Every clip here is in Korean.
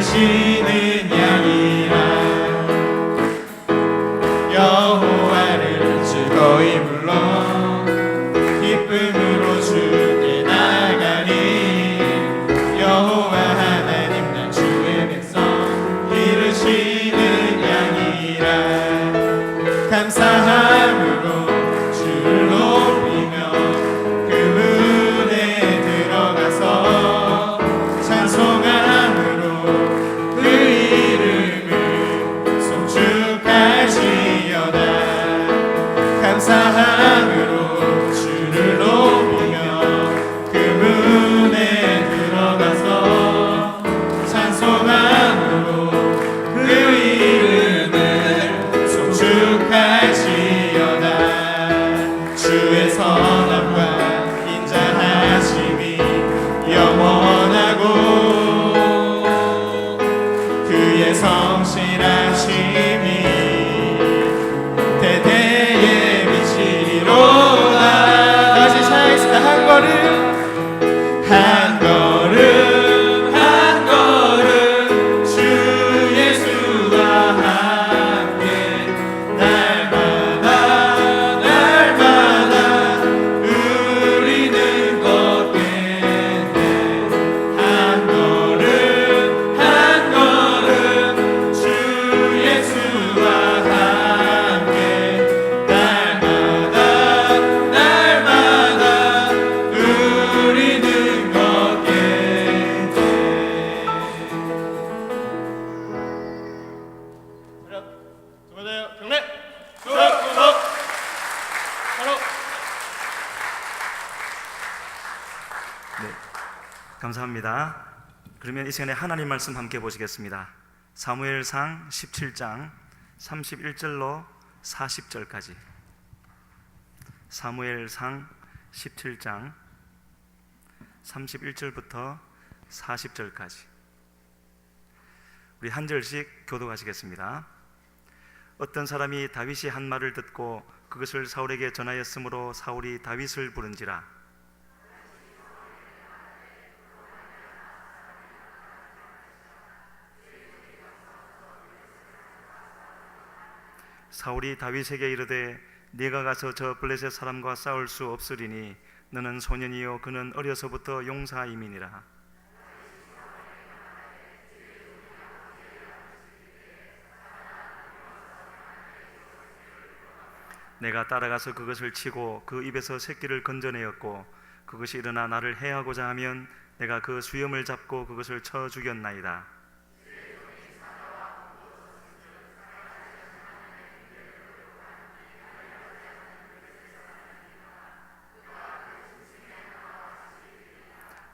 기르시는 양이라 여호와를 즐거이 불러 기쁨으로 주께 나가리. 여호와 하나님 난 주의 백성 기르시는 양이라. 감사함으로 주를 높이며 그 문에 들어가서 찬송함으로 그 이름을 송축할지어다. 감사함으로 주를 높이며 그 문에 들어가서 찬송함으로 그 이름을 송축할지어다. 주의 선함과 인자하심이 영원하고 그의 성실하심이 대대에 미치리로다. 다시 차있습니다. 한 걸음 한 걸음 한 걸음 주 예수와 함께 날마다 날마다 우리는 걷겠네. 한 걸음 한 걸음 주 예수와 함께 날마다 날마다 우리는 걷겠네. 두번째요 경례 수업 바로. 네, 감사합니다. 그러면 이 시간에 하나님 말씀 함께 보시겠습니다. 사무엘상 17장 31절로 40절까지. 사무엘상 17장 31절부터 40절까지. 우리 한 절씩 교독하시겠습니다. 어떤 사람이 다윗이 한 말을 듣고 그것을 사울에게 전하였으므로 사울이 다윗을 부른지라. 사울이 다윗에게 이르되 네가 가서 저 블레셋 사람과 싸울 수 없으리니 너는 소년이요 그는 어려서부터 용사임이니라. 내가 따라가서 그것을 치고 그 입에서 새끼를 건져내었고 그것이 일어나 나를 해하고자 하면 내가 그 수염을 잡고 그것을 쳐 죽였나이다.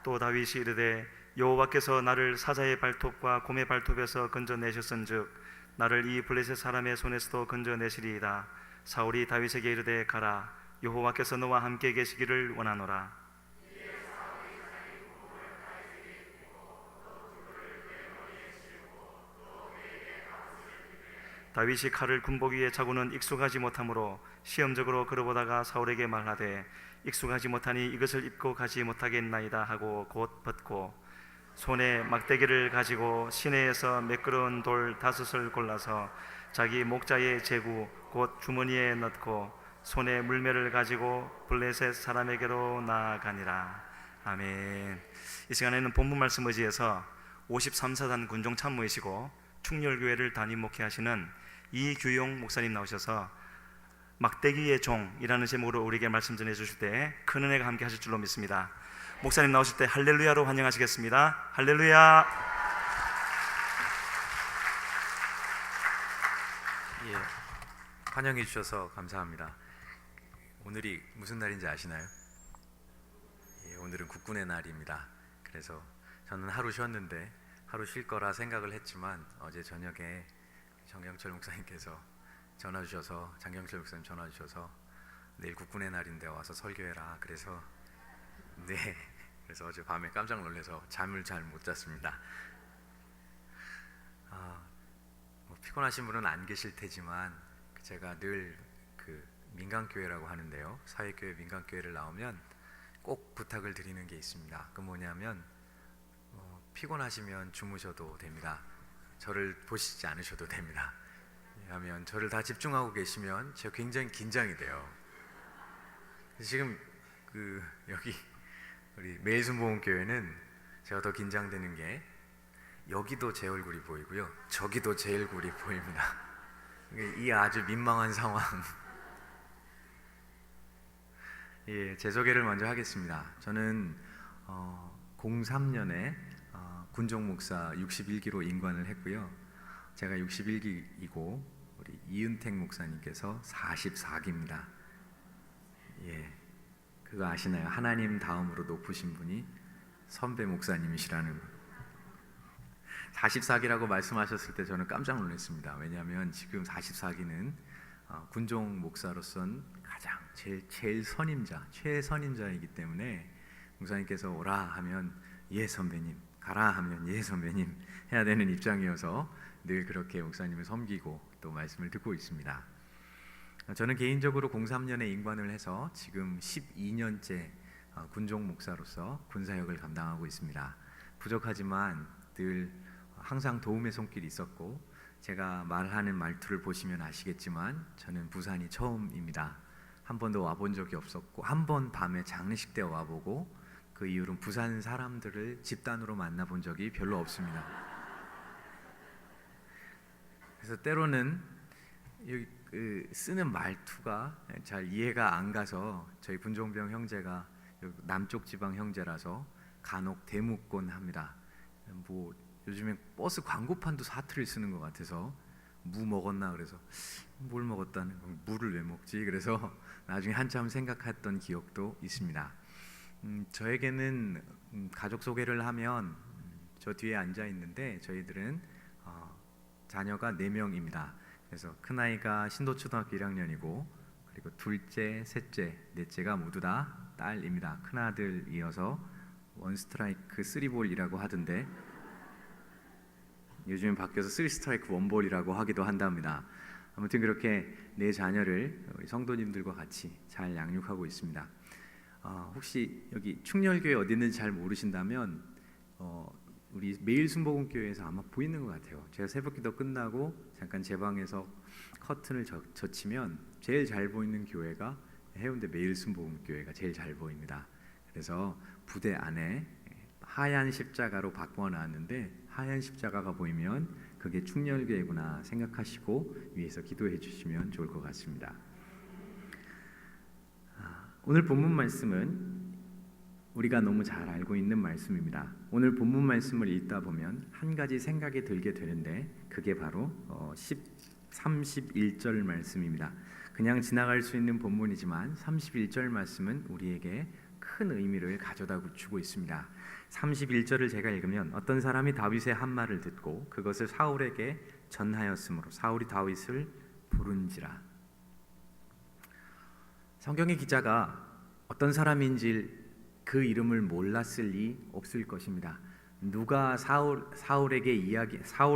또 다윗이 이르되 여호와께서 나를 사자의 발톱과 곰의 발톱에서 건져내셨은즉 나를 이 블레셋 사람의 손에서도 건져내시리이다. 사울이 다윗에게 이르되 가라 여호와께서 너와 함께 계시기를 원하노라. 다윗이 칼을 군복 위에 차고는 익숙하지 못하므로 시험적으로 걸어보다가 사울에게 말하되 익숙하지 못하니 이것을 입고 가지 못하겠나이다 하고 곧 벗고 손에 막대기를 가지고 시내에서 매끄러운 돌 5을 골라서 자기 목자의 제구 곧 주머니에 넣고 손에 물매를 가지고 블레셋 사람에게로 나아가니라. 아멘. 이 시간에는 본문 말씀 의지해서 53사단 군종 참모이시고 충렬교회를 담임 목회하시는 이규용 목사님 나오셔서 막대기의 종이라는 제목으로 우리에게 말씀 전해 주실 때 큰 은혜가 함께 하실 줄로 믿습니다. 목사님 나오실 때 할렐루야로 환영하시겠습니다. 할렐루야. 예, 환영해 주셔서 감사합니다. 오늘이 무슨 날인지 아시나요? 예, 오늘은 국군의 날입니다. 그래서 저는 하루 쉬었는데 하루 쉴 거라 생각을 했지만 어제 저녁에 장경철 목사님께서 전화 주셔서 장경철 목사님 전화 주셔서 내일 국군의 날인데 와서 설교해라. 그래서 네, 그래서 어제 밤에 깜짝 놀라서 잠을 잘 못 잤습니다. 뭐 피곤하신 분은 안 계실 테지만 제가 늘 그 민간교회라고 하는데요, 사회교회 민간교회를 나오면 꼭 부탁을 드리는 게 있습니다. 그 뭐냐면 피곤하시면 주무셔도 됩니다. 저를 보시지 않으셔도 됩니다. 왜냐하면 저를 다 집중하고 계시면 제가 굉장히 긴장이 돼요. 지금 여기 우리 매일순복음교회는 제가 더 긴장되는 게 여기도 제 얼굴이 보이고요, 저기도 제 얼굴이 보입니다. 이 아주 민망한 상황. 예, 제 소개를 먼저 하겠습니다. 저는 03년에 군종 목사 61기로 임관을 했고요. 제가 61기이고 우리 이은택 목사님께서 44기입니다. 예, 그거 아시나요? 하나님 다음으로 높으신 분이 선배 목사님이시라는. 44기라고 말씀하셨을 때 저는 깜짝 놀랐습니다. 왜냐하면 지금 44기는 군종 목사로선 가장 제일 선임자, 최선임자이기 때문에 목사님께서 오라 하면 예 선배님, 가라 하면 예 선배님 해야 되는 입장이어서 늘 그렇게 목사님을 섬기고 또 말씀을 듣고 있습니다. 저는 개인적으로 03년에 임관을 해서 지금 12년째 군종 목사로서 군사역을 감당하고 있습니다. 부족하지만 늘 항상 도움의 손길이 있었고, 제가 말하는 말투를 보시면 아시겠지만 저는 부산이 처음입니다. 한 번도 와본 적이 없었고, 한 번 밤에 장례식 때 와보고 그 이후로는 부산 사람들을 집단으로 만나본 적이 별로 없습니다. 그래서 때로는 쓰는 말투가 잘 이해가 안 가서 저희 군종병 형제가 남쪽 지방 형제라서 간혹 대묻곤 합니다. 뭐 요즘에 버스 광고판도 사투리를 쓰는 것 같아서 무 먹었나 그래서 뭘 먹었다는 거, 무를 왜 먹지? 그래서 나중에 한참 생각했던 기억도 있습니다. 저에게는 가족 소개를 하면 저 뒤에 앉아 있는데 저희들은 자녀가 4명입니다. 그래서 큰아이가 신도초등학교 1학년이고 그리고 둘째, 셋째, 넷째가 모두 다 딸입니다. 큰아들 이어서 원스트라이크 쓰리볼이라고 하던데 요즘 바뀌어서 쓰리스트라이크 원볼이라고 하기도 한답니다. 아무튼 그렇게 내 자녀를 우리 성도님들과 같이 잘 양육하고 있습니다. 혹시 여기 충렬교회 어디 있는지 잘 모르신다면 우리 매일순복음교회에서 아마 보이는 것 같아요. 제가 새벽기도 끝나고 잠깐 제 방에서 커튼을 젖히면 제일 잘 보이는 교회가 해운대 매일순복음교회가 제일 잘 보입니다. 그래서 부대 안에 하얀 십자가로 바꿔놨는데 하얀 십자가가 보이면 그게 충렬교회구나 생각하시고 위에서 기도해 주시면 좋을 것 같습니다. 오늘 본문 말씀은 우리가 너무 잘 알고 있는 말씀입니다. 오늘 본문 말씀을 읽다 보면 한 가지 생각이 들게 되는데 그게 바로 31절 말씀입니다. 그냥 지나갈 수 있는 본문이지만 31절 말씀은 우리에게 큰 의미를 가져다 주고 있습니다. 31절을 제가 읽으면 어떤 사람이 다윗의 한 말을 듣고 그것을 사울에게 전하였으므로 사울이 다윗을 부른지라. 성경의 기자가 어떤 사람인지 그 이름을 몰랐을 리 없을 것입니다. 누가 사울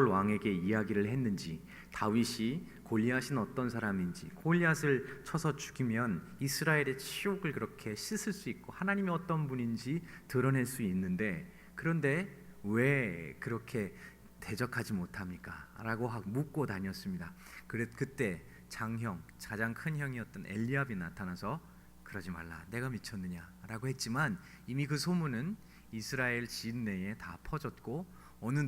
왕에게 이야기를 했는지, 다윗이 골리앗은 어떤 사람인지, 골리앗을 쳐서 죽이면 이스라엘의 치욕을 그렇게 씻을 수 있고 하나님이 어떤 분인지 드러낼 수 있는데, 그런데 왜 그렇게 대적하지 못합니까? 라고 묻고 다녔습니다. 그때 장형, 가장 큰 형이었던 엘리압이 나타나서 그러지 말라, 내가 미쳤느냐 라고 했지만 이미 그 소문은 이스라엘 지인 내에 다 퍼졌고 어느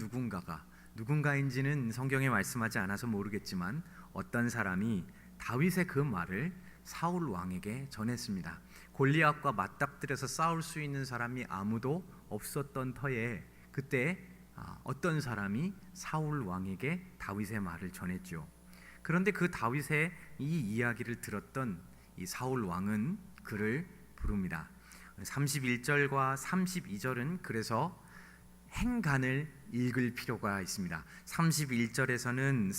누군가인지는 성경에 말씀하지 않아서 모르겠지만 어떤 사람이 다윗의 그 말을 사울 왕에게 전했습니다. 골리앗과 맞닥뜨려서 싸울 수 있는 사람이 아무도 없었던 터에 그때 어떤 사람이 사울 왕에게 다윗의 말을 전했죠. 그런데 그 다윗의 이 이야기를 들었던 이 사울 왕은 그를 부릅니다. 31절과 32절은 그래서 행간을 읽을 필요가 있습니다. 31절에서는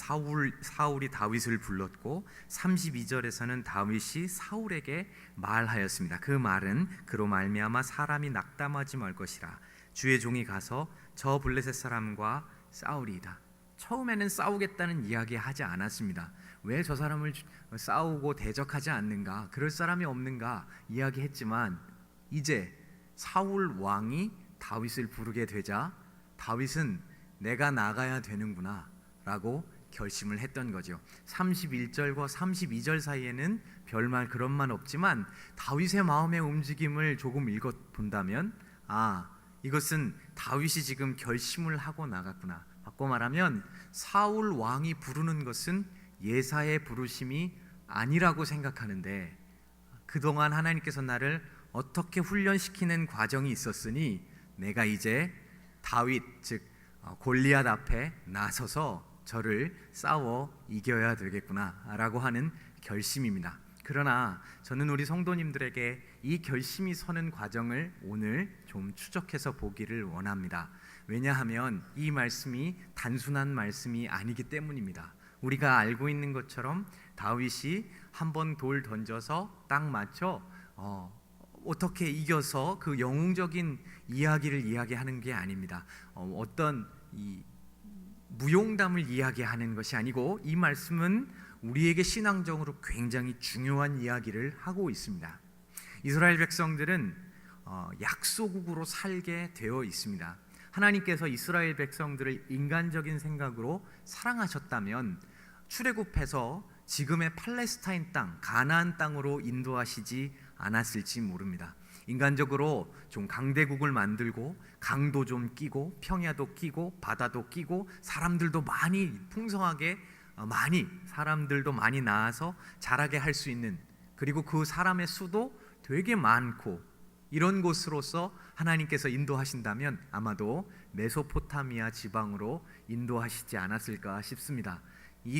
사울이 다윗을 불렀고 32절에서는 다윗이 사울에게 말하였습니다. 그 말은 그로 말미암아 사람이 낙담하지 말 것이라. 주의 종이 가서 저 블레셋 사람과 싸우리이다. 처음에는 싸우겠다는 이야기 하지 않았습니다. 왜 저 사람을 싸우고 대적하지 않는가, 그럴 사람이 없는가 이야기했지만 이제 사울 왕이 다윗을 부르게 되자 다윗은 내가 나가야 되는구나 라고 결심을 했던 거죠. 31절과 32절 사이에는 별말 그런 말 없지만 다윗의 마음의 움직임을 조금 읽어본다면 이것은 다윗이 지금 결심을 하고 나갔구나. 바꿔 말하면 사울 왕이 부르는 것은 예사의 부르심이 아니라고 생각하는데 그동안 하나님께서 나를 어떻게 훈련시키는 과정이 있었으니 내가 이제 다윗 즉 골리앗 앞에 나서서 저를 싸워 이겨야 되겠구나 라고 하는 결심입니다. 그러나 저는 우리 성도님들에게 이 결심이 서는 과정을 오늘 좀 추적해서 보기를 원합니다. 왜냐하면 이 말씀이 단순한 말씀이 아니기 때문입니다. 우리가 알고 있는 것처럼 다윗이 한번 돌 던져서 딱 맞춰 어떻게 이겨서 그 영웅적인 이야기를 이야기하는 게 아닙니다. 어떤 이 무용담을 이야기하는 것이 아니고 이 말씀은 우리에게 신앙적으로 굉장히 중요한 이야기를 하고 있습니다. 이스라엘 백성들은 약소국으로 살게 되어 있습니다. 하나님께서 이스라엘 백성들을 인간적인 생각으로 사랑하셨다면 출애굽해서 지금의 팔레스타인 땅, 가나안 땅으로 인도하시지 않았을지 모릅니다. 인간적으로 좀 강대국을 만들고 강도 좀 끼고 평야도 끼고 바다도 끼고 사람들도 많이 풍성하게 사람들도 많이 낳아서 자라게 할 수 있는, 그리고 그 사람의 수도 되게 많고 이런 곳으로서 하나님께서 인도하신다면 아마도 메소포타미아 지방으로 인도하시지 않았을까 싶습니다.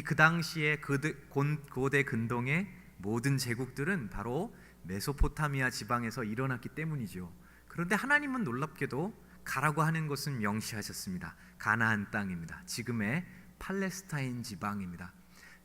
그 당시에 고대 근동의 모든 제국들은 바로 메소포타미아 지방에서 일어났기 때문이죠. 그런데 하나님은 놀랍게도 가라고 하는 것은 명시하셨습니다. 가나안 땅입니다. 지금의 팔레스타인 지방입니다.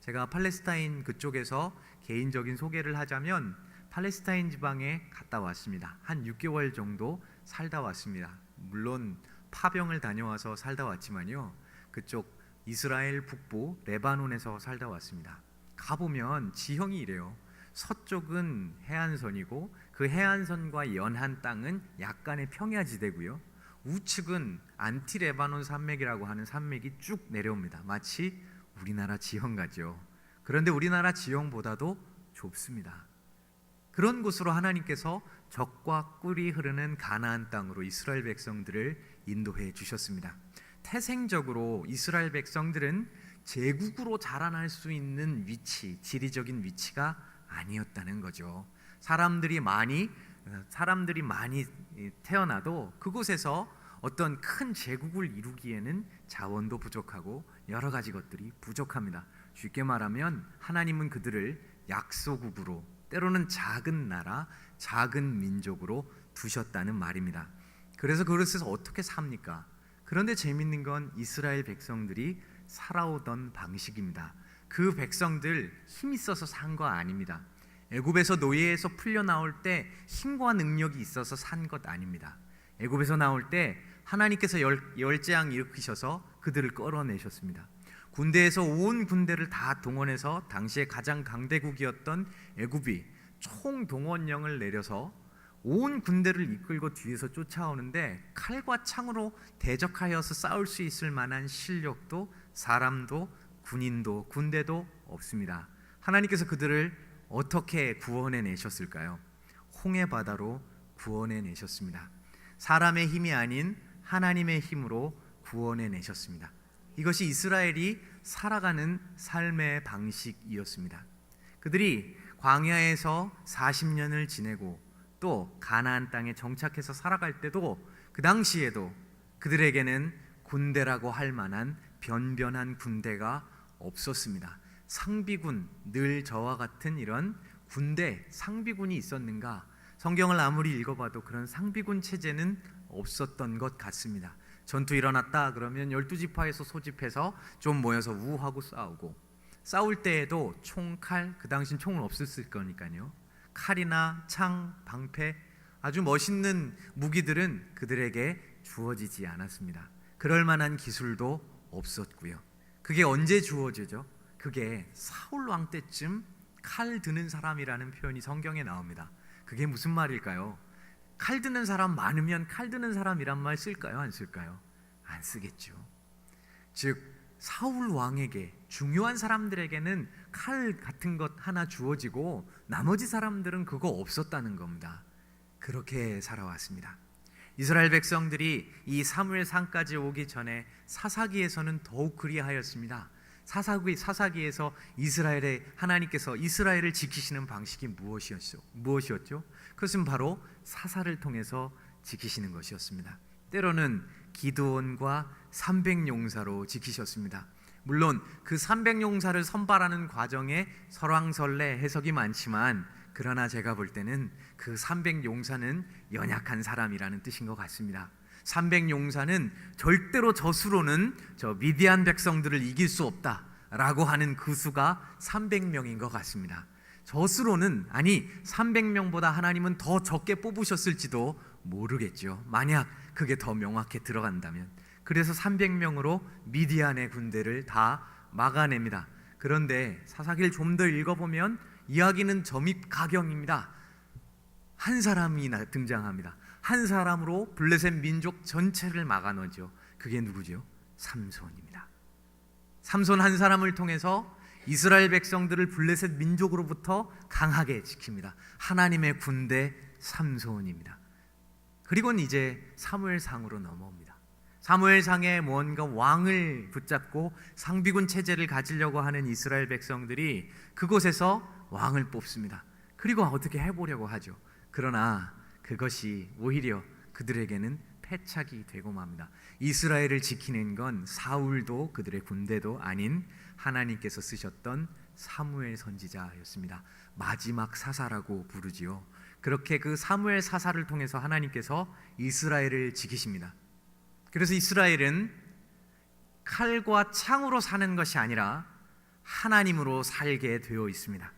제가 팔레스타인 그쪽에서 개인적인 소개를 하자면 팔레스타인 지방에 갔다 왔습니다. 한 6개월 정도 살다 왔습니다. 물론 파병을 다녀와서 살다 왔지만요, 그쪽 이스라엘 북부 레바논에서 살다 왔습니다. 가보면 지형이 이래요. 서쪽은 해안선이고 그 해안선과 연한 땅은 약간의 평야지대고요, 우측은 안티레바논 산맥이라고 하는 산맥이 쭉 내려옵니다. 마치 우리나라 지형 같죠. 그런데 우리나라 지형보다도 좁습니다. 그런 곳으로 하나님께서 적과 꿀이 흐르는 가나안 땅으로 이스라엘 백성들을 인도해 주셨습니다. 태생적으로 이스라엘 백성들은 제국으로 자라날 수 있는 위치, 지리적인 위치가 아니었다는 거죠. 사람들이 많이 태어나도 그곳에서 어떤 큰 제국을 이루기에는 자원도 부족하고 여러 가지 것들이 부족합니다. 쉽게 말하면 하나님은 그들을 약소국으로, 때로는 작은 나라, 작은 민족으로 두셨다는 말입니다. 그래서 그곳에서 어떻게 삽니까? 그런데 재밌는 건 이스라엘 백성들이 살아오던 방식입니다. 그 백성들 힘 있어서 산 거 아닙니다. 애굽에서 노예에서 풀려 나올 때 힘과 능력이 있어서 산 것 아닙니다. 애굽에서 나올 때 하나님께서 열재앙 일으키셔서 그들을 끌어내셨습니다. 군대에서 온 군대를 다 동원해서 당시에 가장 강대국이었던 애굽이 총동원령을 내려서 온 군대를 이끌고 뒤에서 쫓아오는데 칼과 창으로 대적하여서 싸울 수 있을 만한 실력도 사람도 군인도 군대도 없습니다. 하나님께서 그들을 어떻게 구원해 내셨을까요? 홍해 바다로 구원해 내셨습니다. 사람의 힘이 아닌 하나님의 힘으로 구원해 내셨습니다. 이것이 이스라엘이 살아가는 삶의 방식이었습니다. 그들이 광야에서 40년을 지내고 또 가나안 땅에 정착해서 살아갈 때도 그 당시에도 그들에게는 군대라고 할 만한 변변한 군대가 없었습니다. 상비군, 늘 저와 같은 이런 군대, 상비군이 있었는가? 성경을 아무리 읽어봐도 그런 상비군 체제는 없었던 것 같습니다. 전투 일어났다 그러면 12지파에서 소집해서 좀 모여서 우하고 싸우고, 싸울 때에도 총, 칼, 그 당시엔 총은 없었을 거니까요, 칼이나 창, 방패, 아주 멋있는 무기들은 그들에게 주어지지 않았습니다. 그럴 만한 기술도 없었고요. 그게 언제 주어지죠? 그게 사울 왕 때쯤 칼 드는 사람이라는 표현이 성경에 나옵니다. 그게 무슨 말일까요? 칼 드는 사람 많으면 칼 드는 사람이란 말 쓸까요? 안 쓸까요? 안 쓰겠죠. 즉 사울 왕에게 중요한 사람들에게는 칼 같은 것 하나 주어지고 나머지 사람들은 그거 없었다는 겁니다. 그렇게 살아왔습니다. 이스라엘 백성들이 이 사무엘상까지 오기 전에 사사기에서는 더욱 그리하였습니다. 사사기에서 하나님께서 이스라엘을 지키시는 방식이 무엇이었죠? 그것은 바로 사사를 통해서 지키시는 것이었습니다. 때로는 기드온과 300용사로 지키셨습니다. 물론 그 300용사를 선발하는 과정에 설왕설래 해석이 많지만, 그러나 제가 볼 때는 그 300용사는 연약한 사람이라는 뜻인 것 같습니다. 300용사는 절대로 젖으로는 저 미디안 백성들을 이길 수 없다라고 하는 그 수가 300명인 것 같습니다. 젖으로는, 아니 300명보다 하나님은 더 적게 뽑으셨을지도 모르겠죠. 만약 그게 더 명확히 들어간다면. 그래서 300명으로 미디안의 군대를 다 막아냅니다. 그런데 사사기를 좀 더 읽어보면 이야기는 점입가경입니다. 한 사람이 등장합니다. 한 사람으로 블레셋 민족 전체를 막아넣죠. 그게 누구죠? 삼손입니다. 삼손 한 사람을 통해서 이스라엘 백성들을 블레셋 민족으로부터 강하게 지킵니다. 하나님의 군대 삼손입니다. 그리고는 이제 사무엘상으로 넘어옵니다. 사무엘상에 뭔가 왕을 붙잡고 상비군 체제를 가지려고 하는 이스라엘 백성들이 그곳에서 왕을 뽑습니다. 그리고 어떻게 해보려고 하죠. 그러나 그것이 오히려 그들에게는 패착이 되고 맙니다. 이스라엘을 지키는 건 사울도 그들의 군대도 아닌 하나님께서 쓰셨던 사무엘 선지자였습니다. 마지막 사사라고 부르지요. 그렇게 그 사무엘 사사를 통해서 하나님께서 이스라엘을 지키십니다. 그래서 이스라엘은 칼과 창으로 사는 것이 아니라 하나님으로 살게 되어 있습니다.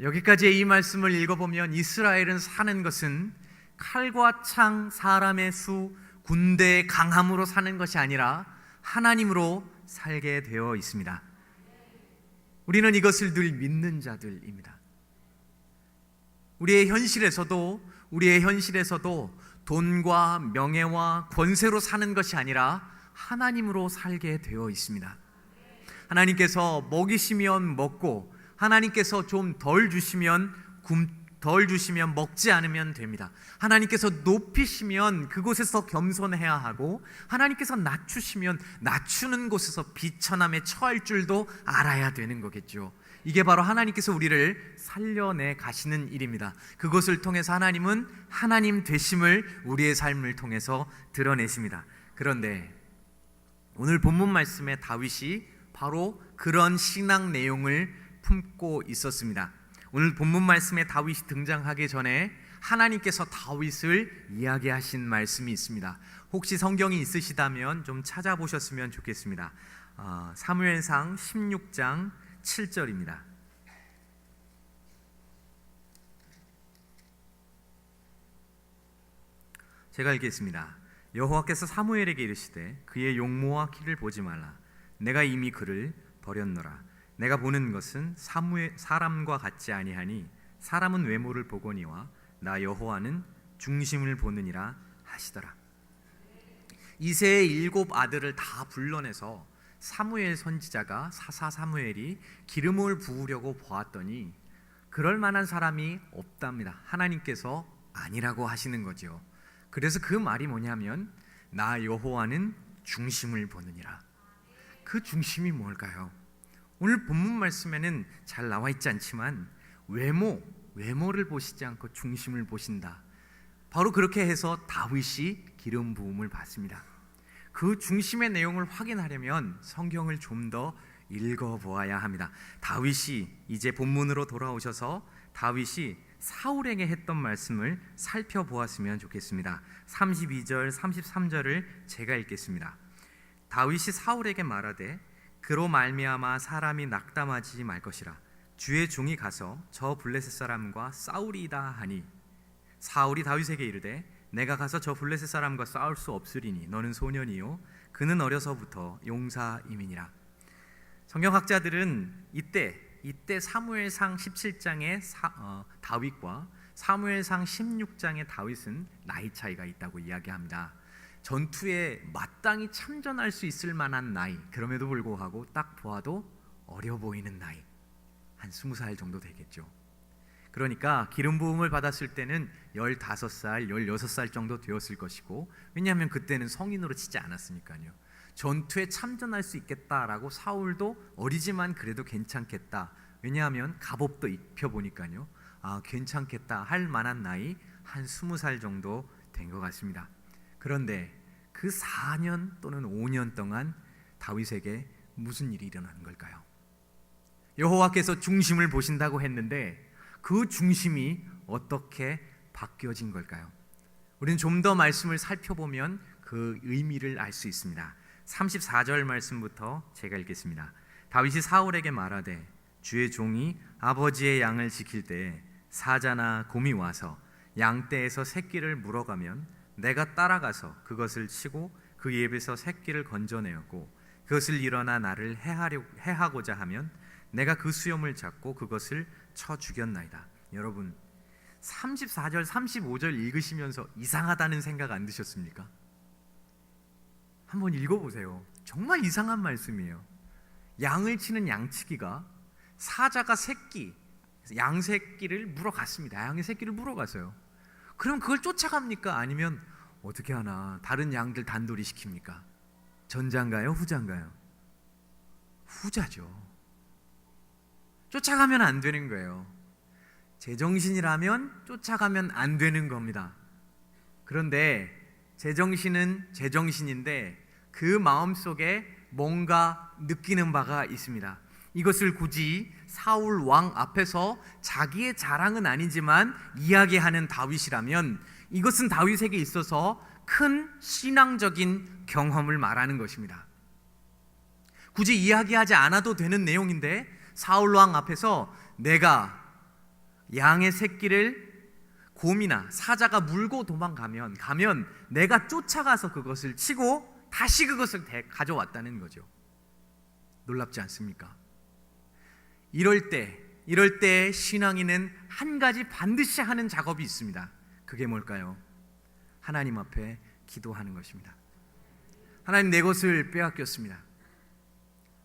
여기까지의 이 말씀을 읽어보면 이스라엘은 사는 것은 칼과 창, 사람의 수, 군대의 강함으로 사는 것이 아니라 하나님으로 살게 되어 있습니다. 우리는 이것을 늘 믿는 자들입니다. 우리의 현실에서도 돈과 명예와 권세로 사는 것이 아니라 하나님으로 살게 되어 있습니다. 하나님께서 먹이시면 먹고, 하나님께서 좀 덜 주시면 먹지 않으면 됩니다. 하나님께서 높이시면 그곳에서 겸손해야 하고, 하나님께서 낮추시면 낮추는 곳에서 비천함에 처할 줄도 알아야 되는 거겠죠. 이게 바로 하나님께서 우리를 살려내 가시는 일입니다. 그것을 통해서 하나님은 하나님 되심을 우리의 삶을 통해서 드러내십니다. 그런데 오늘 본문 말씀에 다윗이 바로 그런 신앙 내용을 품고 있었습니다. 오늘 본문 말씀에 다윗이 등장하기 전에 하나님께서 다윗을 이야기하신 말씀이 있습니다. 혹시 성경이 있으시다면 좀 찾아보셨으면 좋겠습니다. 사무엘상 16장 7절입니다. 제가 읽겠습니다. 여호와께서 사무엘에게 이르시되 그의 용모와 키를 보지 말라. 내가 이미 그를 버렸노라. 내가 보는 것은 사람과 같지 아니하니 사람은 외모를 보거니와 나 여호와는 중심을 보느니라 하시더라. 이새의 7 아들을 다 불러내서 사무엘 선지자가 사사 사무엘이 기름을 부으려고 보았더니 그럴 만한 사람이 없답니다. 하나님께서 아니라고 하시는 거죠. 그래서 그 말이 뭐냐면 나 여호와는 중심을 보느니라. 그 중심이 뭘까요? 오늘 본문 말씀에는 잘 나와 있지 않지만 외모를 보시지 않고 중심을 보신다. 바로 그렇게 해서 다윗이 기름 부음을 받습니다. 그 중심의 내용을 확인하려면 성경을 좀 더 읽어보아야 합니다. 다윗이 이제 본문으로 돌아오셔서 다윗이 사울에게 했던 말씀을 살펴보았으면 좋겠습니다. 32절, 33절을 제가 읽겠습니다. 다윗이 사울에게 말하되 그로 말미암아 사람이 낙담하지 말 것이라. 주의 종이 가서 저 블레셋 사람과 싸우리이다 하니 사울이 다윗에게 이르되 내가 가서 저 블레셋 사람과 싸울 수 없으리니 너는 소년이요 그는 어려서부터 용사임이니라. 성경학자들은 이때 사무엘상 17장의 다윗과 사무엘상 16장의 다윗은 나이 차이가 있다고 이야기합니다. 전투에 마땅히 참전할 수 있을 만한 나이, 그럼에도 불구하고 딱 보아도 어려 보이는 나이, 한 20살 정도 되겠죠. 그러니까 기름 부음을 받았을 때는 15살, 16살 정도 되었을 것이고, 왜냐하면 그때는 성인으로 치지 않았으니까요. 전투에 참전할 수 있겠다라고 사울도 어리지만 그래도 괜찮겠다, 왜냐하면 갑옷도 입혀보니까요, 괜찮겠다 할 만한 나이 한 20살 정도 된 것 같습니다. 그런데 그 4년 또는 5년 동안 다윗에게 무슨 일이 일어나는 걸까요? 여호와께서 중심을 보신다고 했는데 그 중심이 어떻게 바뀌어진 걸까요? 우리는 좀 더 말씀을 살펴보면 그 의미를 알 수 있습니다. 34절 말씀부터 제가 읽겠습니다. 다윗이 사울에게 말하되 주의 종이 아버지의 양을 지킬 때에 사자나 곰이 와서 양떼에서 새끼를 물어가면 내가 따라가서 그것을 치고 그 입에서 새끼를 건져내었고 그것을 일어나 나를 해하고자 하면 내가 그 수염을 잡고 그것을 쳐 죽였나이다. 여러분 34절 35절 읽으시면서 이상하다는 생각 안 드셨습니까? 한번 읽어보세요. 정말 이상한 말씀이에요. 양을 치는 양치기가 사자가 양새끼를 물어갔습니다. 양의 새끼를 물어갔어요. 그럼 그걸 쫓아갑니까? 아니면 어떻게 하나 다른 양들 단돌이 시킵니까? 전자인가요? 후자인가요? 후자죠. 쫓아가면 안 되는 거예요. 제정신이라면 쫓아가면 안 되는 겁니다. 그런데 제정신은 제정신인데 그 마음속에 뭔가 느끼는 바가 있습니다. 이것을 굳이 사울 왕 앞에서 자기의 자랑은 아니지만 이야기하는 다윗이라면 이것은 다윗에게 있어서 큰 신앙적인 경험을 말하는 것입니다. 굳이 이야기하지 않아도 되는 내용인데 사울 왕 앞에서 내가 양의 새끼를 곰이나 사자가 물고 도망가면 내가 쫓아가서 그것을 치고 다시 그것을 가져왔다는 거죠. 놀랍지 않습니까? 이럴 때 신앙인은 한 가지 반드시 하는 작업이 있습니다. 그게 뭘까요? 하나님 앞에 기도하는 것입니다. 하나님, 내 것을 빼앗겼습니다.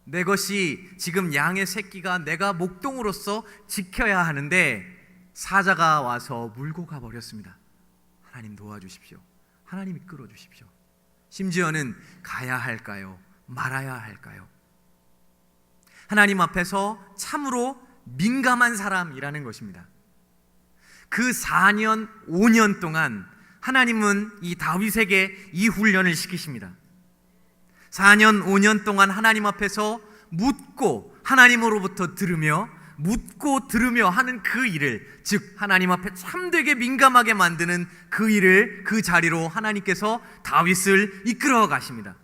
내 것이 지금 양의 새끼가 내가 목동으로서 지켜야 하는데 사자가 와서 물고 가버렸습니다. 하나님 도와주십시오. 하나님 이끌어 주십시오. 심지어는 가야 할까요? 말아야 할까요? 하나님 앞에서 참으로 민감한 사람이라는 것입니다. 그 4년 5년 동안 하나님은 이 다윗에게 이 훈련을 시키십니다. 4년 5년 동안 하나님 앞에서 묻고 하나님으로부터 들으며 묻고 들으며 하는 그 일을, 즉 하나님 앞에 참되게 민감하게 만드는 그 일을, 그 자리로 하나님께서 다윗을 이끌어 가십니다.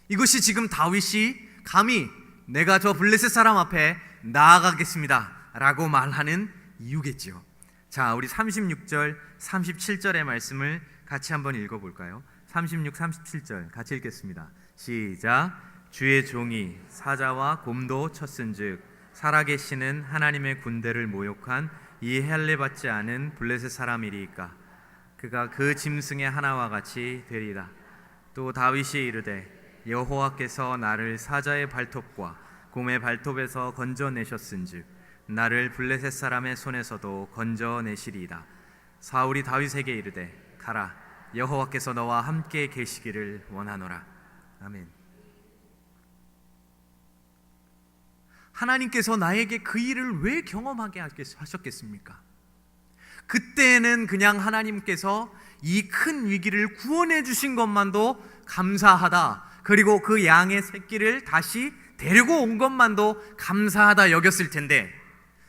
이것이 지금 다윗이 감히 내가 저 블레셋 사람 앞에 나아가겠습니다 라고 말하는 이유겠지요. 자, 우리 36절 37절의 말씀을 같이 한번 읽어볼까요? 36, 37절 같이 읽겠습니다. 시작. 주의 종이 사자와 곰도 쳤은즉 살아계시는 하나님의 군대를 모욕한 이 헬레받지 않은 블레셋 사람이리이까 그가 그 짐승의 하나와 같이 되리라. 또 다윗이 이르되 여호와께서 나를 사자의 발톱과 곰의 발톱에서 건져내셨은즉 나를 블레셋 사람의 손에서도 건져내시리이다. 사울이 다윗에게 이르되 가라, 여호와께서 너와 함께 계시기를 원하노라. 아멘. 하나님께서 나에게 그 일을 왜 경험하게 하셨겠습니까? 그때는 그냥 하나님께서 이 큰 위기를 구원해 주신 것만도 감사하다, 그리고 그 양의 새끼를 다시 데리고 온 것만도 감사하다 여겼을 텐데,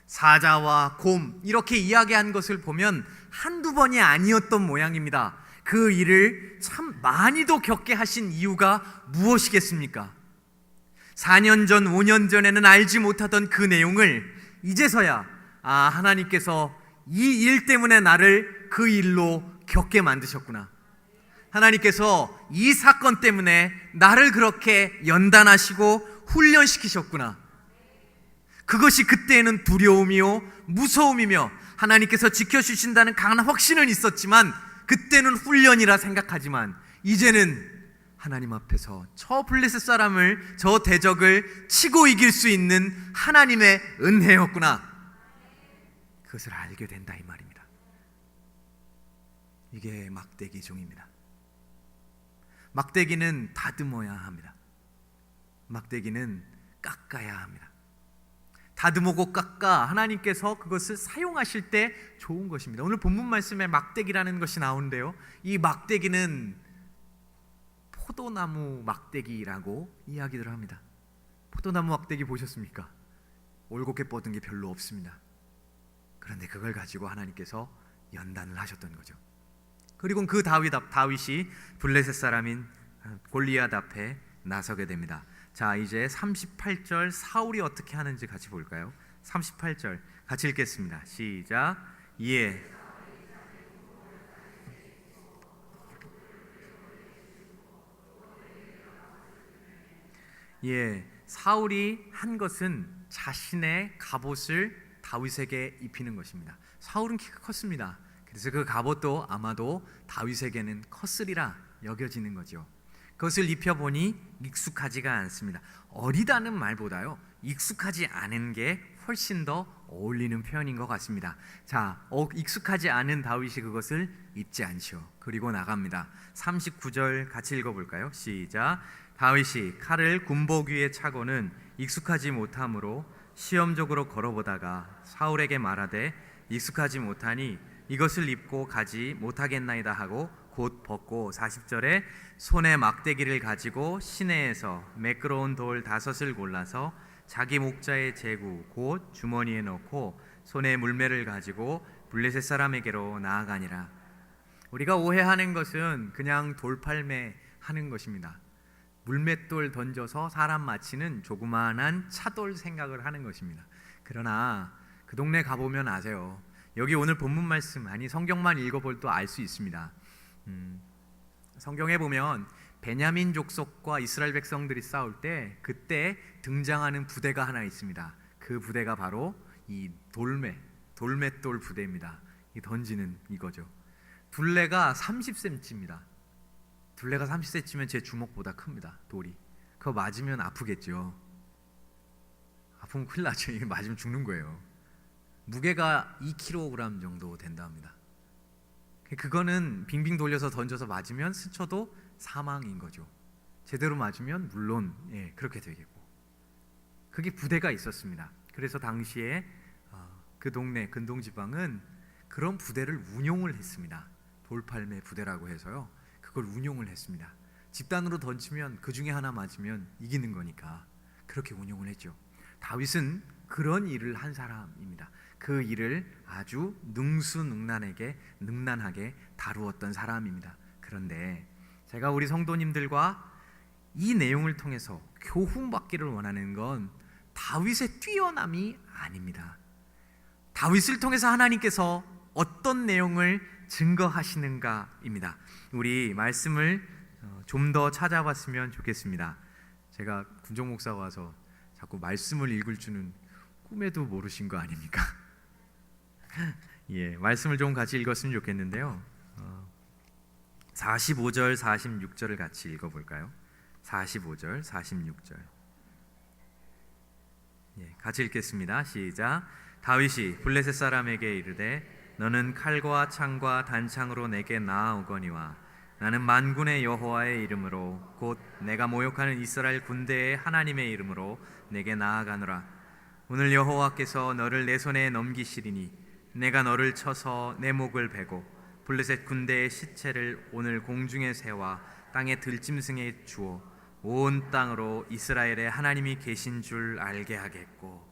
사자와 곰 이렇게 이야기한 것을 보면 한두 번이 아니었던 모양입니다. 그 일을 참 많이도 겪게 하신 이유가 무엇이겠습니까? 4년 전 5년 전에는 알지 못하던 그 내용을 이제서야 하나님께서 이 일 때문에 나를 그 일로 겪게 만드셨구나, 하나님께서 이 사건 때문에 나를 그렇게 연단하시고 훈련시키셨구나. 그것이 그때는 두려움이요 무서움이며 하나님께서 지켜주신다는 강한 확신은 있었지만 그때는 훈련이라 생각하지만 이제는 하나님 앞에서 저 블레셋 사람을, 저 대적을 치고 이길 수 있는 하나님의 은혜였구나, 그것을 알게 된다 이 말입니다. 이게 막대기 종입니다. 막대기는 다듬어야 합니다. 막대기는 깎아야 합니다. 다듬고 깎아 하나님께서 그것을 사용하실 때 좋은 것입니다. 오늘 본문 말씀에 막대기라는 것이 나오는데요, 이 막대기는 포도나무 막대기라고 이야기를 합니다. 포도나무 막대기 보셨습니까? 올곧게 뻗은 게 별로 없습니다. 그런데 그걸 가지고 하나님께서 연단을 하셨던 거죠. 그리고 그 다윗이 블레셋 사람인 골리앗 앞에 나서게 됩니다. 자, 이제 38절 사울이 어떻게 하는지 같이 볼까요? 38절 같이 읽겠습니다. 시작. 예. 예, 사울이 한 것은 자신의 갑옷을 다윗에게 입히는 것입니다. 사울은 키가 컸습니다. 그래서 그 갑옷도 아마도 다윗에게는 컸으리라 여겨지는 거죠. 그것을 입혀보니 익숙하지가 않습니다. 어리다는 말보다요, 익숙하지 않은 게 훨씬 더 어울리는 표현인 것 같습니다. 자, 익숙하지 않은 다윗이 그것을 입지 않죠. 그리고 나갑니다. 39절 같이 읽어볼까요? 시작. 다윗이 칼을 군복 위에 차고는 익숙하지 못함으로 시험적으로 걸어보다가 사울에게 말하되 익숙하지 못하니 이것을 입고 가지 못하겠나이다 하고 곧 벗고 40절에 손에 막대기를 가지고 시내에서 매끄러운 돌 5을 골라서 자기 목자의 제구 곧 주머니에 넣고 손에 물매를 가지고 블레셋 사람에게로 나아가니라. 우리가 오해하는 것은 그냥 돌팔매 하는 것입니다. 물맷돌 던져서 사람 맞히는 조그마한 차돌 생각을 하는 것입니다. 그러나 그 동네 가보면 아세요. 여기 오늘 본문 말씀, 아니 성경만 읽어볼 또 알 수 있습니다. 성경에 보면 베냐민 족속과 이스라엘 백성들이 싸울 때 그때 등장하는 부대가 하나 있습니다. 그 부대가 바로 이 돌맷돌 부대입니다. 이 던지는 이거죠. 둘레가 30cm입니다. 둘레가 30cm면 제 주먹보다 큽니다. 돌이. 그거 맞으면 아프겠죠. 아프면 큰일 나죠. 이게 맞으면 죽는 거예요. 무게가 2kg 정도 된답니다. 그거는 빙빙 돌려서 던져서 맞으면 스쳐도 사망인 거죠. 제대로 맞으면 물론 그렇게 되겠고. 그게 부대가 있었습니다. 그래서 당시에 그 동네 근동지방은 그런 부대를 운용을 했습니다. 돌팔매 부대라고 해서요, 그걸 운용을 했습니다. 집단으로 던지면 그 중에 하나 맞으면 이기는 거니까 그렇게 운용을 했죠. 다윗은 그런 일을 한 사람입니다. 그 일을 아주 능수능란하게 다루었던 사람입니다. 그런데 제가 우리 성도님들과 이 내용을 통해서 교훈받기를 원하는 건 다윗의 뛰어남이 아닙니다. 다윗을 통해서 하나님께서 어떤 내용을 증거하시는가입니다. 우리 말씀을 좀 더 찾아봤으면 좋겠습니다. 제가 군정 목사 와서 자꾸 말씀을 읽을 줄은 꿈에도 모르신 거 아닙니까? 예, 말씀을 좀 같이 읽었으면 좋겠는데요. 45절, 46절을 같이 읽어볼까요? 45절, 46절. 예, 같이 읽겠습니다. 시작. 다윗이 블레셋 사람에게 이르되 너는 칼과 창과 단창으로 내게 나아오거니와 나는 만군의 여호와의 이름으로 곧 내가 모욕하는 이스라엘 군대의 하나님의 이름으로 내게 나아가노라. 오늘 여호와께서 너를 내 손에 넘기시리니 내가 너를 쳐서 내 목을 베고 블레셋 군대의 시체를 오늘 공중의 새와 땅의 들짐승에 주어 온 땅으로 이스라엘의 하나님이 계신 줄 알게 하겠고.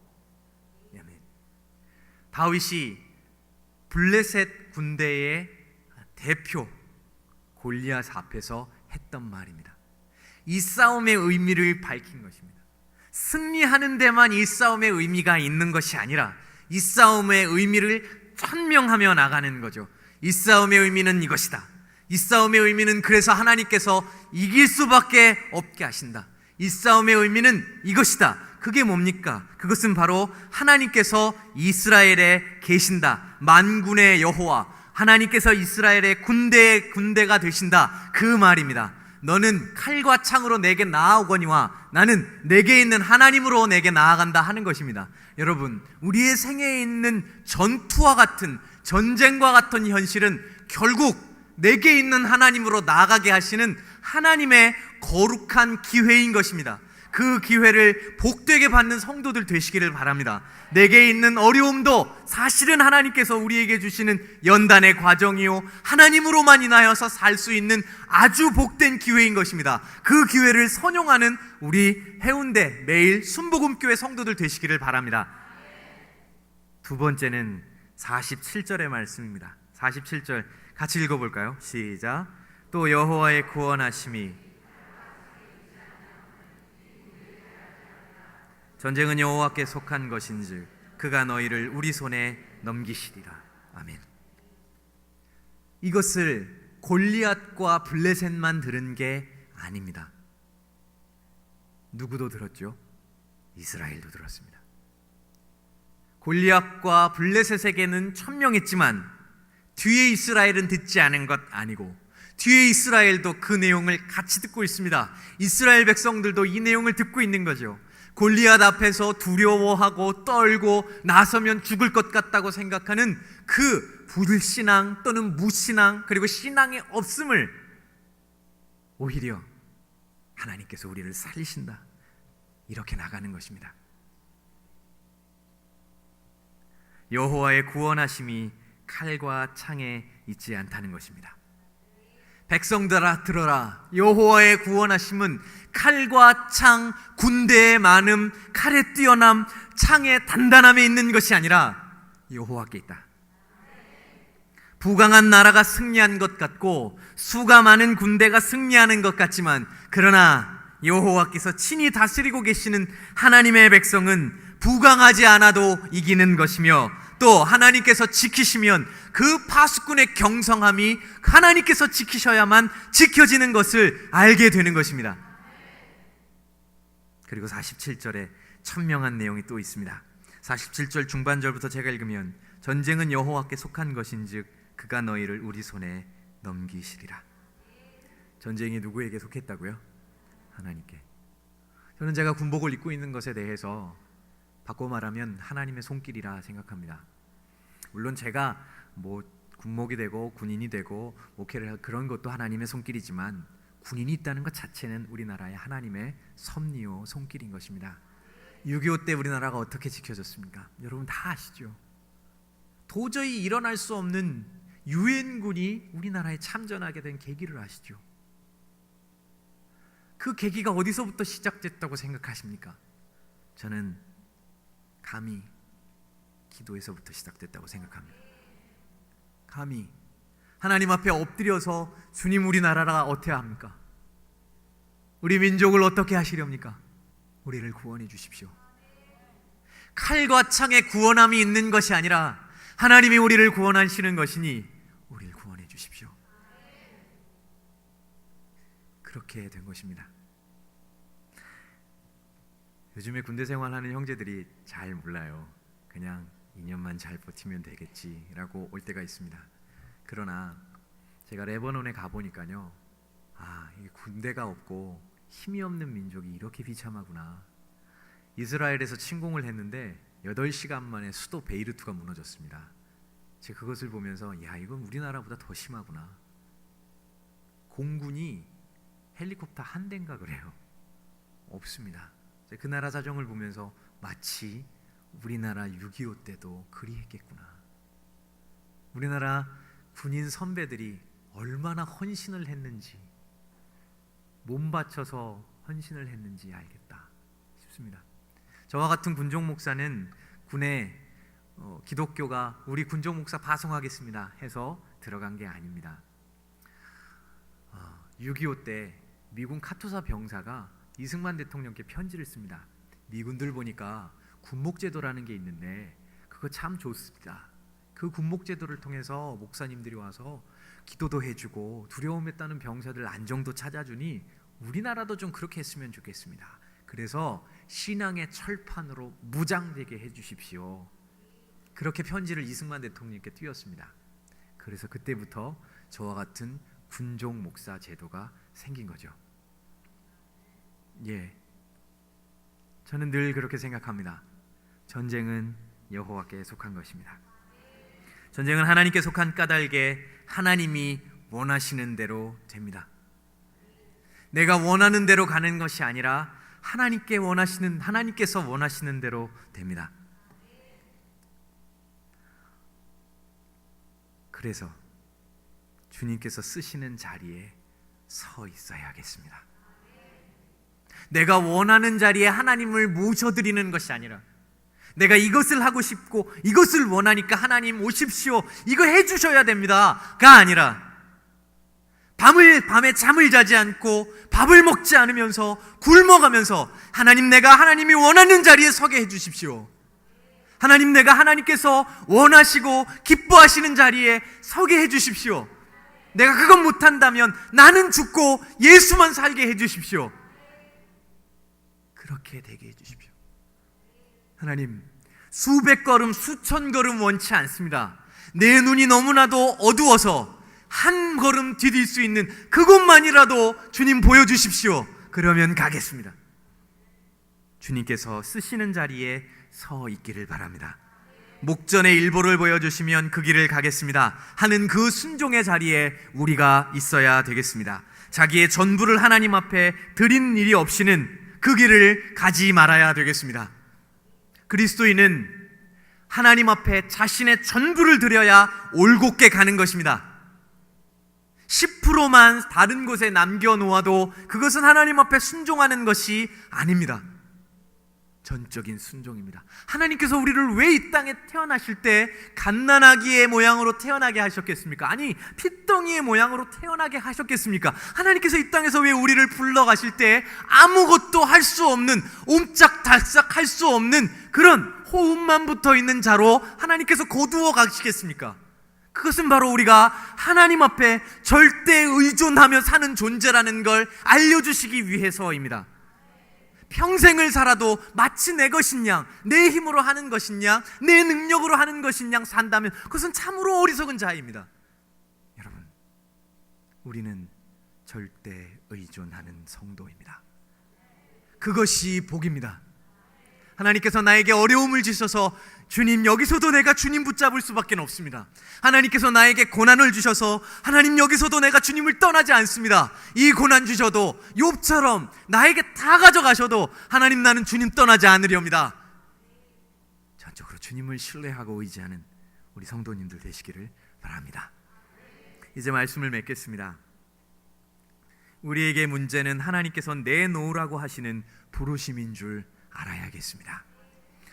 아멘. 다윗이 블레셋 군대의 대표 골리앗 앞에서 했던 말입니다. 이 싸움의 의미를 밝힌 것입니다. 승리하는 데만 이 싸움의 의미가 있는 것이 아니라 이 싸움의 의미를 천명하며 나가는 거죠. 이 싸움의 의미는 이것이다. 이 싸움의 의미는 그래서 하나님께서 이길 수밖에 없게 하신다. 이 싸움의 의미는 이것이다. 그게 뭡니까? 그것은 바로 하나님께서 이스라엘에 계신다. 만군의 여호와, 하나님께서 이스라엘의 군대가 되신다, 그 말입니다. 너는 칼과 창으로 내게 나아오거니와 나는 내게 있는 하나님으로 내게 나아간다 하는 것입니다. 여러분, 우리의 생애에 있는 전투와 같은, 전쟁과 같은 현실은 결국 내게 있는 하나님으로 나아가게 하시는 하나님의 거룩한 기회인 것입니다. 그 기회를 복되게 받는 성도들 되시기를 바랍니다. 내게 있는 어려움도 사실은 하나님께서 우리에게 주시는 연단의 과정이요, 하나님으로만 인하여서 살 수 있는 아주 복된 기회인 것입니다. 그 기회를 선용하는 우리 해운대 매일 순복음교회 성도들 되시기를 바랍니다. 두 번째는 47절의 말씀입니다. 47절 같이 읽어볼까요? 시작. 또 여호와의 구원하심이 전쟁은 여호와께 속한 것인즉 그가 너희를 우리 손에 넘기시리라. 아멘. 이것을 골리앗과 블레셋만 들은 게 아닙니다. 누구도 들었죠? 이스라엘도 들었습니다. 골리앗과 블레셋에게는 천명했지만 뒤에 이스라엘은 듣지 않은 것 아니고 뒤에 이스라엘도 그 내용을 같이 듣고 있습니다. 이스라엘 백성들도 이 내용을 듣고 있는 거죠. 골리앗 앞에서 두려워하고 떨고 나서면 죽을 것 같다고 생각하는 그 불신앙 또는 무신앙, 그리고 신앙의 없음을 오히려 하나님께서 우리를 살리신다, 이렇게 나가는 것입니다. 여호와의 구원하심이 칼과 창에 있지 않다는 것입니다. 백성들아 들어라, 여호와의 구원하심은 칼과 창, 군대의 많음, 칼의 뛰어남, 창의 단단함에 있는 것이 아니라 여호와께 있다. 부강한 나라가 승리한 것 같고 수가 많은 군대가 승리하는 것 같지만, 그러나 여호와께서 친히 다스리고 계시는 하나님의 백성은 부강하지 않아도 이기는 것이며, 또 하나님께서 지키시면 그 파수꾼의 경성함이 하나님께서 지키셔야만 지켜지는 것을 알게 되는 것입니다. 그리고 47절에 천명한 내용이 또 있습니다. 47절 중반절부터 제가 읽으면 전쟁은 여호와께 속한 것인즉 그가 너희를 우리 손에 넘기시리라. 전쟁이 누구에게 속했다고요? 하나님께. 저는 제가 군복을 입고 있는 것에 대해서 바꿔 말하면 하나님의 손길이라 생각합니다. 물론 제가 군목이 되고 군인이 되고 목회를 할 그런 것도 하나님의 손길이지만, 군인이 있다는 것 자체는 우리나라의 하나님의 섭리요 손길인 것입니다. 6.25 때 우리나라가 어떻게 지켜졌습니까? 여러분 다 아시죠? 도저히 일어날 수 없는 유엔군이 우리나라에 참전하게 된 계기를 아시죠? 그 계기가 어디서부터 시작됐다고 생각하십니까? 저는 감히 기도에서부터 시작됐다고 생각합니다. 감히 하나님 앞에 엎드려서 주님, 우리나라가 어떻게 합니까? 우리 민족을 어떻게 하시렵니까? 우리를 구원해 주십시오. 칼과 창의 구원함이 있는 것이 아니라 하나님이 우리를 구원하시는 것이니 우리를 구원해 주십시오. 그렇게 된 것입니다. 요즘에 군대 생활하는 형제들이 잘 몰라요. 그냥 2년만 잘 버티면 되겠지라고 올 때가 있습니다. 그러나 제가 레바논에 가보니까요, 이게 군대가 없고 힘이 없는 민족이 이렇게 비참하구나. 이스라엘에서 침공을 했는데 8시간 만에 수도 베이루트가 무너졌습니다. 제가 그것을 보면서 이건 우리나라보다 더 심하구나. 공군이 헬리콥터 한 대인가 그래요. 없습니다. 그 나라 사정을 보면서 마치 우리나라 6.25 때도 그리했겠구나. 우리나라 군인 선배들이 얼마나 헌신을 했는지, 몸 바쳐서 헌신을 했는지 알겠다 싶습니다. 저와 같은 군종 목사는 군에 기독교가 우리 군종 목사 파송하겠습니다 해서 들어간 게 아닙니다. 6.25 때 미군 카투사 병사가 이승만 대통령께 편지를 씁니다. 미군들 보니까 군목제도라는 게 있는데 그거 참 좋습니다. 그 군목제도를 통해서 목사님들이 와서 기도도 해주고 두려움에 따른 병사들 안정도 찾아주니 우리나라도 좀 그렇게 했으면 좋겠습니다. 그래서 신앙의 철판으로 무장되게 해주십시오. 그렇게 편지를 이승만 대통령께 띄웠습니다. 그래서 그때부터 저와 같은 군종 목사 제도가 생긴 거죠. 저는 늘 그렇게 생각합니다. 전쟁은 여호와께 속한 것입니다. 전쟁은 하나님께 속한 까닭에 하나님이 원하시는 대로 됩니다. 내가 원하는 대로 가는 것이 아니라 하나님께서 원하시는 대로 됩니다. 그래서 주님께서 쓰시는 자리에 서 있어야겠습니다. 내가 원하는 자리에 하나님을 모셔드리는 것이 아니라 내가 이것을 하고 싶고 이것을 원하니까 하나님 오십시오, 이거 해주셔야 됩니다가 아니라 밤에 잠을 자지 않고 밥을 먹지 않으면서 굶어가면서 하나님, 내가 하나님이 원하는 자리에 서게 해주십시오. 하나님, 내가 하나님께서 원하시고 기뻐하시는 자리에 서게 해주십시오. 내가 그건 못한다면 나는 죽고 예수만 살게 해주십시오. 그렇게 되게 해주십시오. 하나님, 수백 걸음 수천 걸음 원치 않습니다. 내 눈이 너무나도 어두워서 한 걸음 디딜 수 있는 그곳만이라도 주님 보여주십시오. 그러면 가겠습니다. 주님께서 쓰시는 자리에 서 있기를 바랍니다. 목전의 일보를 보여주시면 그 길을 가겠습니다 하는 그 순종의 자리에 우리가 있어야 되겠습니다. 자기의 전부를 하나님 앞에 드린 일이 없이는 그 길을 가지 말아야 되겠습니다. 그리스도인은 하나님 앞에 자신의 전부를 드려야 올곧게 가는 것입니다. 10%만 다른 곳에 남겨놓아도 그것은 하나님 앞에 순종하는 것이 아닙니다. 전적인 순종입니다. 하나님께서 우리를 왜 이 땅에 태어나실 때 갓난아기의 모양으로 태어나게 하셨겠습니까? 아니, 핏덩이의 모양으로 태어나게 하셨겠습니까? 하나님께서 이 땅에서 왜 우리를 불러가실 때 아무것도 할 수 없는, 옴짝달싹 할 수 없는 그런 호흡만 붙어있는 자로 하나님께서 거두어 가시겠습니까? 그것은 바로 우리가 하나님 앞에 절대 의존하며 사는 존재라는 걸 알려주시기 위해서입니다. 평생을 살아도 마치 내 것인 양, 내 힘으로 하는 것인 양, 내 능력으로 하는 것인 양 산다면 그것은 참으로 어리석은 자입니다. 여러분, 우리는 절대 의존하는 성도입니다. 그것이 복입니다. 하나님께서 나에게 어려움을 주셔서 주님, 여기서도 내가 주님 붙잡을 수밖에 없습니다. 하나님께서 나에게 고난을 주셔서 하나님, 여기서도 내가 주님을 떠나지 않습니다. 이 고난 주셔도 욥처럼 나에게 다 가져가셔도 하나님, 나는 주님 떠나지 않으렵니다. 전적으로 주님을 신뢰하고 의지하는 우리 성도님들 되시기를 바랍니다. 이제 말씀을 맺겠습니다. 우리에게 문제는 하나님께서 내놓으라고 하시는 부르심인 줄 알아야겠습니다.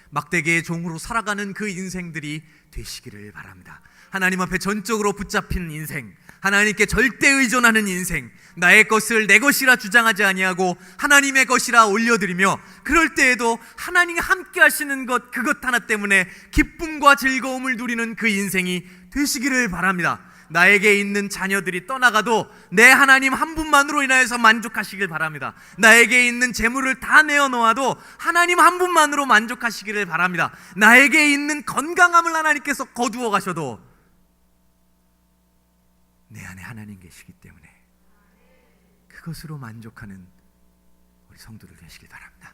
막대기의 종으로 살아가는 그 인생들이 되시기를 바랍니다. 하나님 앞에 전적으로 붙잡힌 인생, 하나님께 절대 의존하는 인생, 나의 것을 내 것이라 주장하지 아니하고 하나님의 것이라 올려드리며, 그럴 때에도 하나님이 함께 하시는 것, 그것 하나 때문에 기쁨과 즐거움을 누리는 그 인생이 되시기를 바랍니다. 나에게 있는 자녀들이 떠나가도 내 하나님 한 분만으로 인하여서 만족하시길 바랍니다. 나에게 있는 재물을 다 내어놓아도 하나님 한 분만으로 만족하시기를 바랍니다. 나에게 있는 건강함을 하나님께서 거두어 가셔도 내 안에 하나님 계시기 때문에 그것으로 만족하는 우리 성도들 되시길 바랍니다.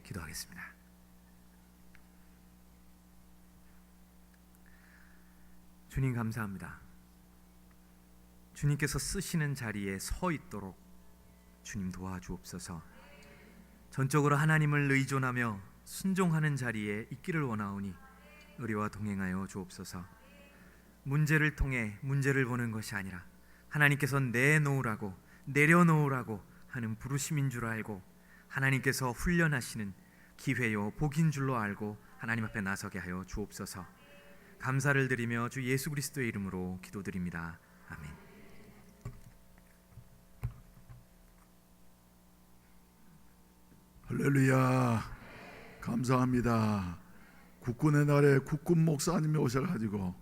기도하겠습니다. 주님, 감사합니다. 주님께서 쓰시는 자리에 서 있도록 주님 도와주옵소서. 전적으로 하나님을 의존하며 순종하는 자리에 있기를 원하오니 우리와 동행하여 주옵소서. 문제를 통해 문제를 보는 것이 아니라 하나님께서 내놓으라고, 내려놓으라고 하는 부르심인 줄 알고 하나님께서 훈련하시는 기회요 복인 줄로 알고 하나님 앞에 나서게 하여 주옵소서. 감사를 드리며 주 예수 그리스도의 이름으로 기도드립니다. 아멘. 할렐루야, 감사합니다. 국군의 날에 국군 목사님이 오셔가지고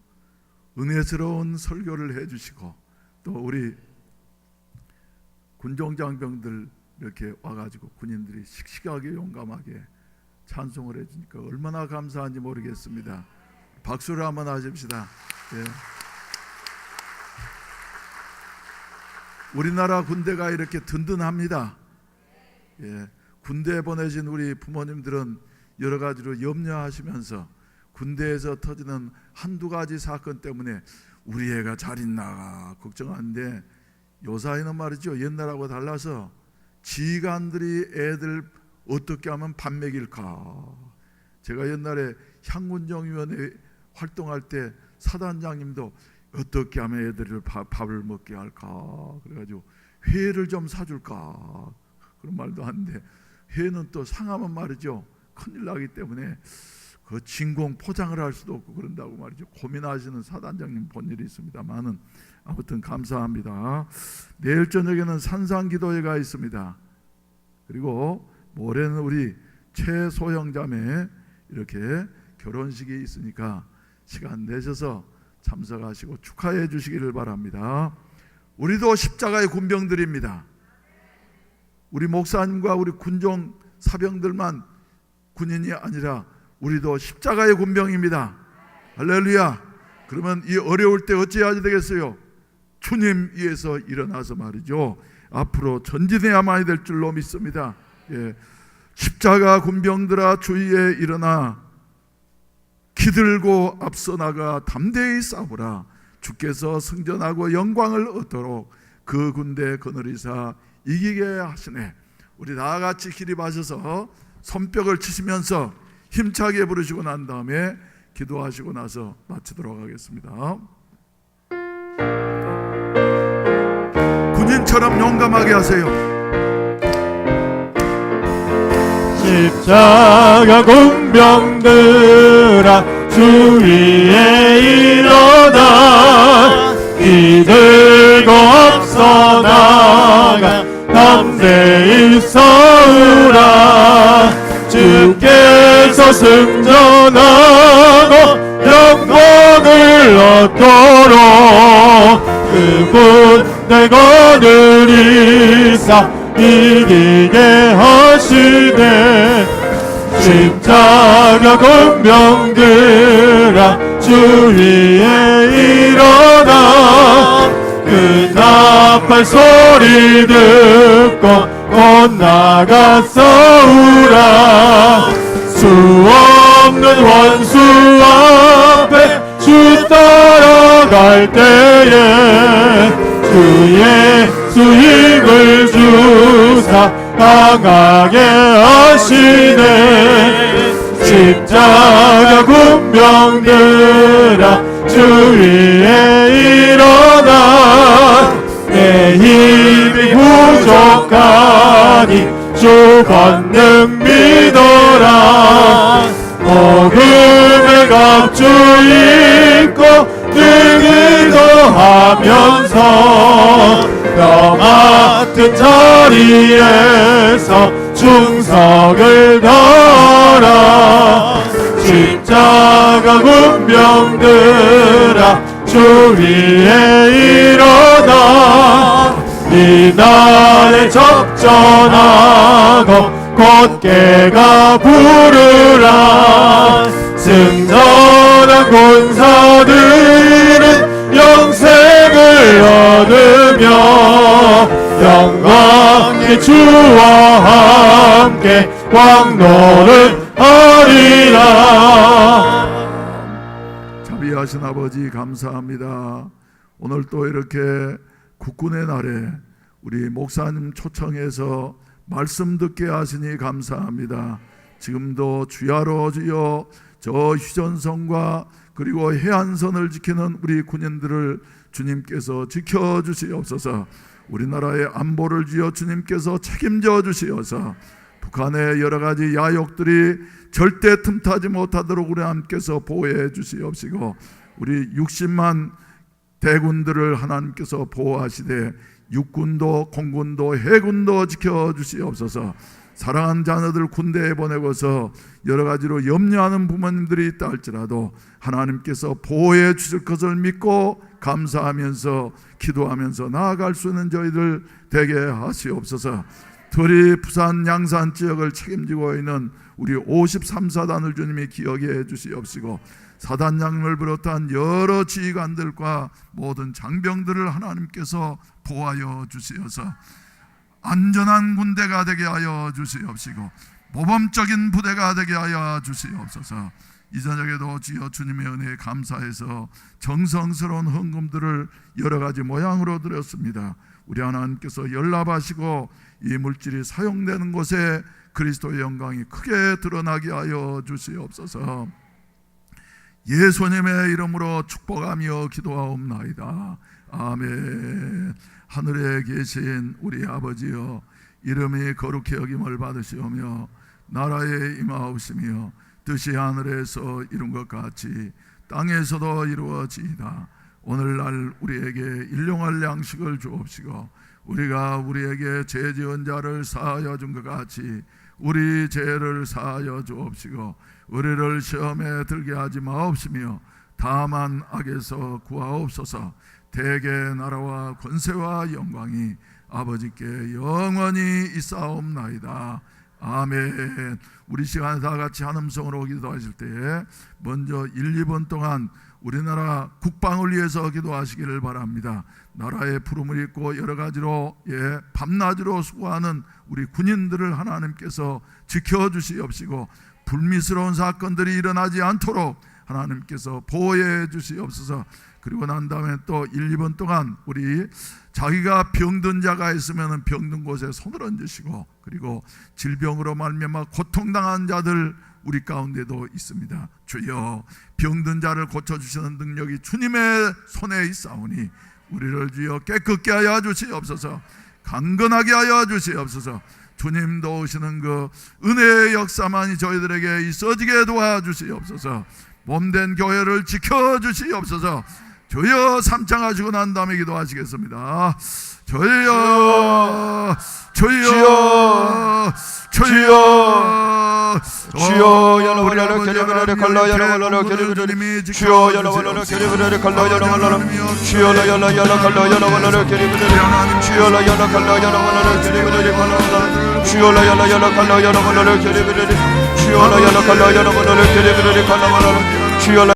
은혜스러운 설교를 해주시고, 또 우리 군종장병들 이렇게 와가지고 군인들이 씩씩하게 용감하게 찬송을 해주니까 얼마나 감사한지 모르겠습니다. 박수를 한번 하십시다. 예. 우리나라 군대가 이렇게 든든합니다. 예, 군대에 보내진 우리 부모님들은 여러 가지로 염려하시면서 군대에서 터지는 한두 가지 사건 때문에 우리 애가 잘 있나 걱정하는데, 요사이는 말이죠, 옛날하고 달라서 지휘관들이 애들 어떻게 하면 밥 먹일까. 제가 옛날에 향군정위원회 활동할 때 사단장님도 어떻게 하면 애들을 밥을 먹게 할까 그래가지고 회를 좀 사줄까 그런 말도 하는데, 회는 또 상하면 말이죠 큰일 나기 때문에 그 진공 포장을 할 수도 없고 그런다고 말이죠. 고민하시는 사단장님 본 일이 있습니다만은 아무튼 감사합니다. 내일 저녁에는 산상기도회가 있습니다. 그리고 모레는 우리 최소영자매 이렇게 결혼식이 있으니까 시간 내셔서 참석하시고 축하해 주시기를 바랍니다. 우리도 십자가의 군병들입니다. 우리 목사님과 우리 군종 사병들만 군인이 아니라 우리도 십자가의 군병입니다. 할렐루야. 그러면 이 어려울 때 어찌해야 되겠어요? 주님 위해서 일어나서 말이죠, 앞으로 전진해야만 될 줄로 믿습니다. 예. 십자가 군병들아 주위에 일어나 기들고 앞서 나가 담대히 싸우라. 주께서 승전하고 영광을 얻도록 그 군대 거느리사 이기게 하시네. 우리 다같이 기립하셔서 손뼉을 치시면서 힘차게 부르시고 난 다음에 기도하시고 나서 마치도록 하겠습니다. 군인처럼 용감하게 하세요. 십자가 군병들아 주 위에 일어나 기들고 앞서 나가 담대히 싸우라. 주께서 승전하고 영광을 얻도록 그 군대 거느리사 이기게 하시네. 십자가 군병들아 주 위에 일어나 그 나팔 소리 듣고 곧 나가 싸우라. 수 없는 원수 앞에 주 따라갈 때에 주의 수익을 주사 강하게 하시네. 십자가 군병들아 주 위에 일어나 내 힘이 부족하니 주 권능 믿어라. 복음의 갑주 입고 늘 기도하면서 너 맡은 자리에서 충성을 다하라. 십자가 군병들아 주 위에 일어나 이날에 적전하고 곧게가 부르라. 승전한 군사들은 영생을 얻으며 영광의 주와 함께 왕노를 하리라. 자비하신 아버지 감사합니다. 오늘 또 이렇게 국군의 날에 우리 목사님 초청해서 말씀 듣게 하시니 감사합니다. 지금도 주야로 주여 저 휴전선과 그리고 해안선을 지키는 우리 군인들을 주님께서 지켜주시옵소서. 우리나라의 안보를 주여 주님께서 책임져 주시어서 북한의 여러 가지 야욕들이 절대 틈타지 못하도록 우리 함께서 보호해 주시옵시고 우리 60만 대군들을 하나님께서 보호하시되 육군도 공군도 해군도 지켜주시옵소서. 사랑하는 자녀들 군대에 보내고서 여러 가지로 염려하는 부모님들이 있다 할지라도 하나님께서 보호해 주실 것을 믿고 감사하면서 기도하면서 나아갈 수 있는 저희들 되게 하시옵소서. 특히 부산 양산 지역을 책임지고 있는 우리 53사단을 주님이 기억해 주시옵시고 사단장을 비롯한 여러 지휘관들과 모든 장병들을 하나님께서 보호하여 주시어서 안전한 군대가 되게 하여 주시옵시고 모범적인 부대가 되게 하여 주시옵소서. 이 저녁에도 주여 주님의 은혜에 감사해서 정성스러운 헌금들을 여러 가지 모양으로 드렸습니다. 우리 하나님께서 연락하시고 이 물질이 사용되는 곳에 그리스도의 영광이 크게 드러나게 하여 주시옵소서. 예수님의 이름으로 축복하며 기도하옵나이다. 아멘. 하늘에 계신 우리 아버지여, 이름이 거룩히 여김을 받으시오며 나라에 임하옵시며 뜻이 하늘에서 이룬 것 같이 땅에서도 이루어지이다. 오늘날 우리에게 일용할 양식을 주옵시고 우리가 우리에게 죄 지은 자를 사하여 준 것 같이 우리 죄를 사하여 주옵시고 우리를 시험에 들게 하지 마옵시며 다만 악에서 구하옵소서. 대개 나라와 권세와 영광이 아버지께 영원히 있사옵나이다. 아멘. 우리 시간에 다 같이 한 음성으로 기도하실 때에 먼저 1, 2분 동안 우리나라 국방을 위해서 기도하시기를 바랍니다. 나라의 부름을 입고 여러 가지로 밤낮으로 수고하는 우리 군인들을 하나님께서 지켜주시옵시고 불미스러운 사건들이 일어나지 않도록 하나님께서 보호해 주시옵소서. 그리고 난 다음에 또 1, 2분 동안 우리 자기가 병든 자가 있으면 병든 곳에 손을 얹으시고 그리고 질병으로 말미암아 고통당한 자들 우리 가운데도 있습니다. 주여, 병든 자를 고쳐주시는 능력이 주님의 손에 있사오니 우리를 주여 깨끗게 하여 주시옵소서. 강건하게 하여 주시옵소서. 주님 도우시는 그 은혜의 역사만이 저희들에게 있어지게 도와주시옵소서. 몸된 교회를 지켜주시옵소서. 주여, 삼창하시고 난 다음에 기도하시겠습니다. 주여, 주여, 주여, 주여, 여러분을 겨려그려 걸러 여러분을 겨려그려 주여, 여러분을 겨려그려 걸러 여러분을 주여, 여러 걸러 여러분을 겨려그려 주여, 여러 걸러 여러분을 겨려그려 걸러 주여, 여러 걸러 여러분을 겨려그려 주여, 여러 걸러 여러분을 겨려그려 걸러 주여.